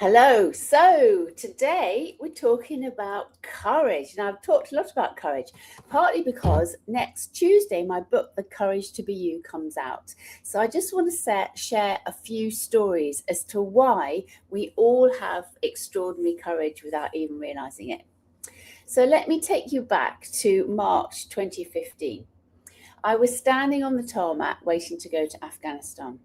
Hello. So today we're talking about courage. Now, I've talked a lot about courage, partly because next Tuesday my book, The Courage to Be You, comes out. So I just want to share a few stories as to why we all have extraordinary courage without even realizing it. So let me take you back to March 2015. I was standing on the tarmac waiting to go to Afghanistan.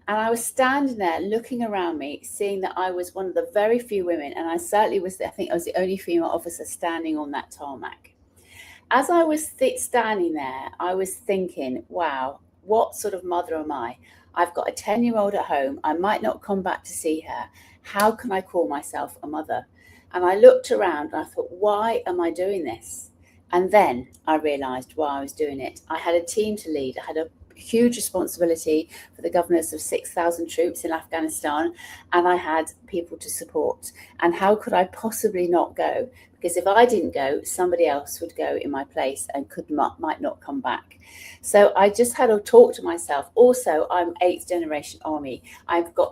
And I was standing there looking around me, seeing that I was one of the very few women, and I certainly was, I think I was the only female officer standing on that tarmac. As I was standing there, I was thinking, wow, what sort of mother am I? I've got a 10-year-old at home. I might not come back to see her. How can I call myself a mother? And I looked around and I thought, why am I doing this? And then I realized why I was doing it. I had a team to lead. I had a huge responsibility for the governance of 6,000 troops in Afghanistan, and I had people to support. And how could I possibly not go? Because if I didn't go, somebody else would go in my place and might not come back. So I just had a talk to myself. Also, I'm 8th generation army.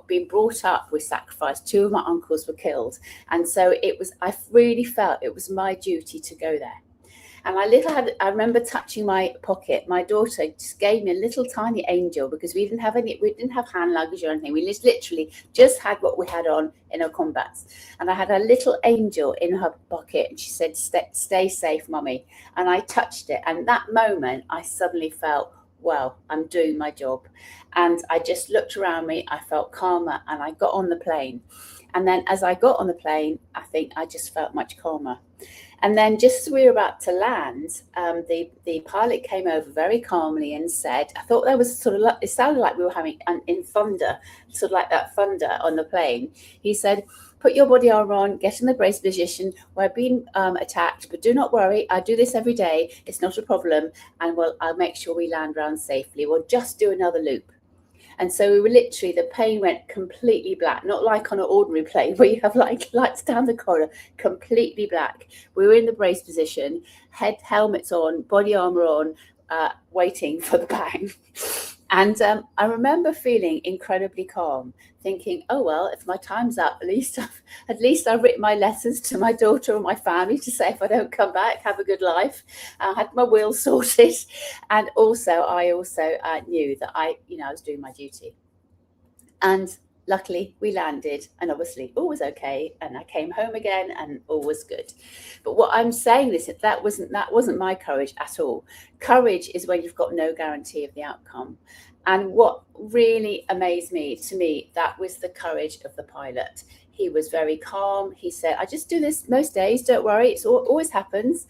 Been brought up with sacrifice. 2 of my uncles were killed, and so I really felt it was my duty to go there. And I remember touching my pocket. My daughter just gave me a little tiny angel, because we didn't have hand luggage or anything. We literally just had what we had on in our combats. And I had a little angel in her pocket, and she said, "Stay safe, Mummy." And I touched it. And that moment, I suddenly felt, well, I'm doing my job. And I just looked around me. I felt calmer, and I got on the plane. And then as I got on the plane, I think I just felt much calmer. And then just as we were about to land, the pilot came over very calmly and said, I thought there was sort of like, it sounded like we were having in thunder, sort of like that thunder on the plane. He said, "Put your body armor on, get in the brace position. We're being attacked, but do not worry. I do this every day. It's not a problem. And I'll make sure we land round safely. We'll just do another loop." And so we were literally, the plane went completely black, not like on an ordinary plane where you have like lights down the corridor, completely black. We were in the brace position, helmets on, body armor on, waiting for the bang. And I remember feeling incredibly calm, thinking, oh, well, if my time's up, at least I've written my letters to my daughter or my family to say, if I don't come back, have a good life. I had my will sorted. And I also knew that I was doing my duty. And luckily we landed, and obviously all was okay, and I came home again and all was good. But what I'm saying is that wasn't my courage at all. Courage is when you've got no guarantee of the outcome. And what really amazed me, that was the courage of the pilot. He was very calm. He said, "I just do this most days, don't worry, it always happens."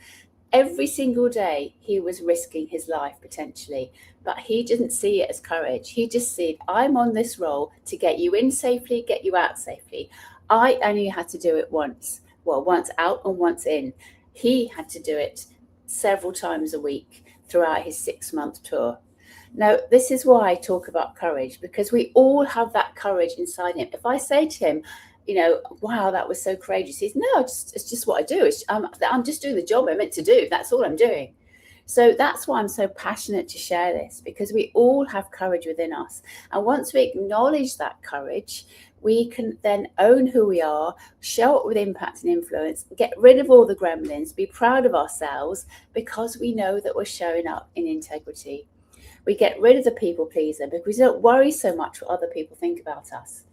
Every single day he was risking his life potentially, but he didn't see it as courage. He just said, I'm on this role to get you in safely, get you out safely. I only had to do it once. Well, once out and once in. He had to do it several times a week throughout his 6-month tour. Now, this is why I talk about courage, because we all have that courage inside him. If I say to him, wow, that was so courageous. He says, no, it's just what I do. I'm just doing the job I'm meant to do. That's all I'm doing. So that's why I'm so passionate to share this, because we all have courage within us. And once we acknowledge that courage, we can then own who we are, show up with impact and influence, get rid of all the gremlins, be proud of ourselves, because we know that we're showing up in integrity. We get rid of the people pleaser because we don't worry so much what other people think about us.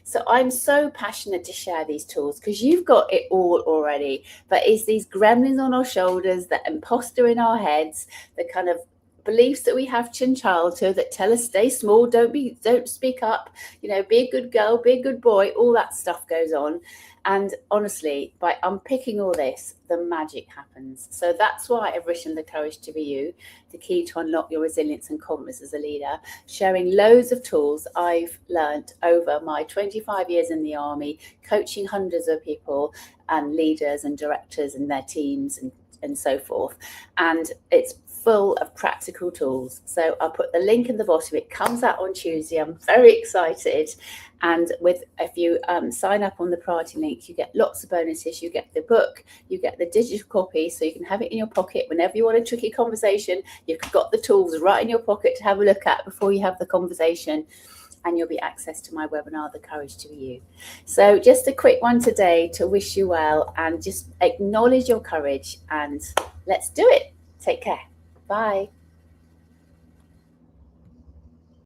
So I'm so passionate to share these tools, because you've got it all already, but it's these gremlins on our shoulders, that imposter in our heads, the kind of beliefs that we have in childhood that tell us stay small, don't speak up, be a good girl, be a good boy, all that stuff goes on. And honestly, by unpicking all this, the magic happens. So that's why I've written The Courage to Be You, the key to unlock your resilience and confidence as a leader, sharing loads of tools I've learned over my 25 years in the army, coaching hundreds of people and leaders and directors and their teams and so forth. And it's full of practical tools. So I'll put the link in the bottom. It comes out on Tuesday. I'm very excited. And if you sign up on the priority link, you get lots of bonuses. You get the book, you get the digital copy, so you can have it in your pocket whenever you want a tricky conversation. You've got the tools right in your pocket to have a look at before you have the conversation. and you'll be access to my webinar, The Courage to Be You. So just a quick one today to wish you well and just acknowledge your courage, and let's do it. Take care. Bye.